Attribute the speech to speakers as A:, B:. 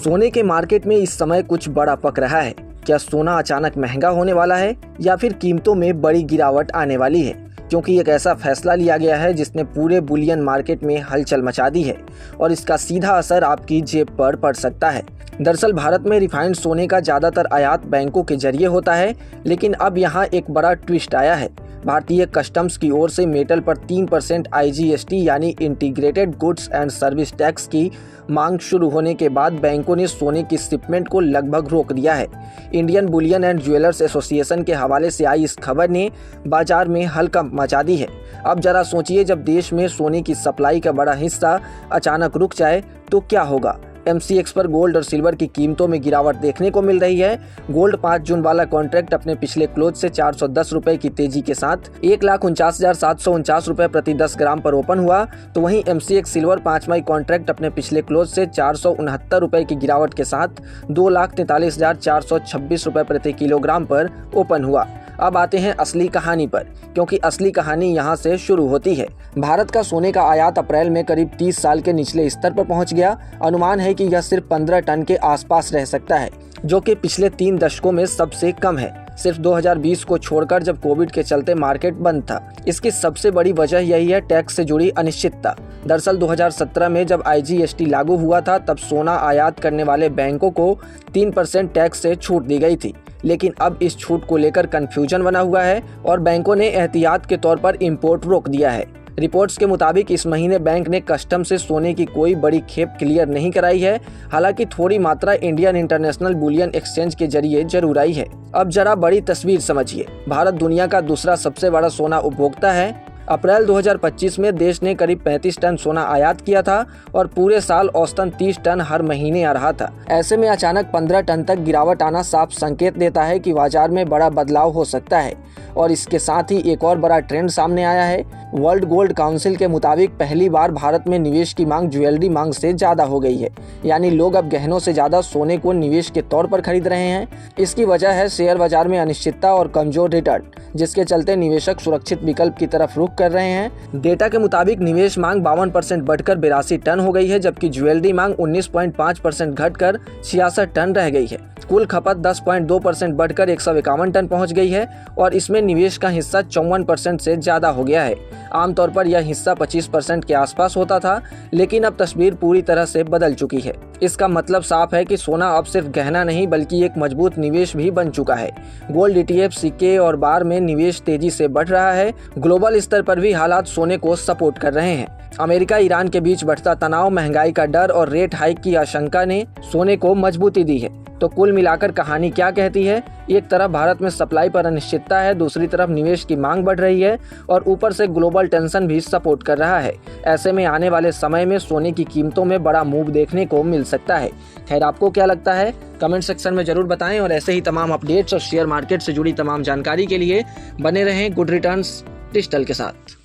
A: सोने के मार्केट में इस समय कुछ बड़ा पक रहा है। क्या सोना अचानक महंगा होने वाला है या फिर कीमतों में बड़ी गिरावट आने वाली है? क्योंकि एक ऐसा फैसला लिया गया है जिसने पूरे बुलियन मार्केट में हलचल मचा दी है और इसका सीधा असर आपकी जेब पर पड़ सकता है। दरअसल भारत में रिफाइंड सोने का ज़्यादातर आयात बैंकों के जरिए होता है, लेकिन अब यहाँ एक बड़ा ट्विस्ट आया है। भारतीय कस्टम्स की ओर से मेटल पर 3% IGST यानी integrated goods and service tax की मांग शुरू होने के बाद बैंकों ने सोने की शिपमेंट को लगभग रोक दिया है। Indian Boolean and jewellers association के हवाले से आई इस खबर ने बाजार में हलचल मचा दी है। अब जरा सोचिए, जब देश में सोने की सप्लाई का बड़ा हिस्सा अचानक रुक जाए तो क्या होगा। MCX पर गोल्ड और सिल्वर की कीमतों में गिरावट देखने को मिल रही है। गोल्ड 5 जून वाला कॉन्ट्रैक्ट अपने पिछले क्लोज से 410 रुपए की तेजी के साथ 1,49,749 रुपए प्रति 10 ग्राम पर ओपन हुआ, तो वहीं MCX सिल्वर 5 मई कॉन्ट्रैक्ट अपने पिछले क्लोज से 469 रुपए की गिरावट के साथ 2,43,426 रुपए प्रति किलोग्राम पर ओपन हुआ। अब आते हैं असली कहानी पर, क्योंकि असली कहानी यहाँ से शुरू होती है। भारत का सोने का आयात अप्रैल में करीब 30 साल के निचले स्तर पर पहुँच गया। अनुमान है कि यह सिर्फ 15 टन के आसपास रह सकता है, जो कि पिछले 3 दशकों में सबसे कम है, सिर्फ 2020 को छोड़कर, जब कोविड के चलते मार्केट बंद था। इसकी सबसे बड़ी वजह यही है टैक्स से जुड़ी अनिश्चितता। दरअसल 2017 में जब IGST लागू हुआ था, तब सोना आयात करने वाले बैंकों को 3% टैक्स से छूट दी गई थी, लेकिन अब इस छूट को लेकर कंफ्यूजन बना हुआ है और बैंकों ने एहतियात के तौर पर इंपोर्ट रोक दिया है। रिपोर्ट्स के मुताबिक इस महीने बैंक ने कस्टम से सोने की कोई बड़ी खेप क्लियर नहीं कराई है, हालांकि थोड़ी मात्रा इंडियन इंटरनेशनल बुलियन एक्सचेंज के जरिए जरूर आई है। अब जरा बड़ी तस्वीर समझिए। भारत दुनिया का दूसरा सबसे बड़ा सोना उपभोक्ता है। अप्रैल 2025 में देश ने करीब 35 टन सोना आयात किया था और पूरे साल औसतन 30 टन हर महीने आ रहा था। ऐसे में अचानक 15 टन तक गिरावट आना साफ संकेत देता है कि बाजार में बड़ा बदलाव हो सकता है। और इसके साथ ही एक और बड़ा ट्रेंड सामने आया है। वर्ल्ड गोल्ड काउंसिल के मुताबिक पहली बार भारत में निवेश की मांग ज्वेलरी मांग से ज़्यादा हो गई है, यानी लोग अब गहनों से ज़्यादा सोने को निवेश के तौर पर खरीद रहे हैं। इसकी वजह है शेयर बाजार में अनिश्चितता और कमजोर रिटर्न, जिसके चलते निवेशक सुरक्षित विकल्प की तरफ रुख कर रहे हैं। डेटा के मुताबिक निवेश मांग 52% बढ़कर 82 टन हो गई है, जबकि ज्वेलरी मांग 19.5% घटकर 66 टन रह गई है। कुल खपत 10.2% बढ़कर 151 टन पहुंच गई है और इसमें निवेश का हिस्सा 54% से ज़्यादा हो गया है। आमतौर पर यह हिस्सा 25% के आसपास होता था, लेकिन अब तस्वीर पूरी तरह से बदल चुकी है। इसका मतलब साफ है कि सोना अब सिर्फ गहना नहीं बल्कि एक मजबूत निवेश भी बन चुका है। गोल्ड, ETF, सिक्के और बार में निवेश तेजी से बढ़ रहा है। ग्लोबल स्तर पर भी हालात सोने को सपोर्ट कर रहे हैं। अमेरिका ईरान के बीच बढ़ता तनाव, महंगाई का डर और रेट हाइक की आशंका ने सोने को मजबूती दी है। तो कुल मिलाकर कहानी क्या कहती है? एक तरफ भारत में सप्लाई पर अनिश्चितता है, दूसरी तरफ निवेश की मांग बढ़ रही है और ऊपर से ग्लोबल टेंशन भी सपोर्ट कर रहा है। ऐसे में आने वाले समय में सोने की कीमतों में बड़ा मूव देखने को मिल सकता है। खैर, आपको क्या लगता है? कमेंट सेक्शन में जरूर बताएं और ऐसे ही तमाम अपडेट्स और शेयर मार्केट से जुड़ी तमाम जानकारी के लिए बने रहें गुड रिटर्न्स डिजिटल के साथ।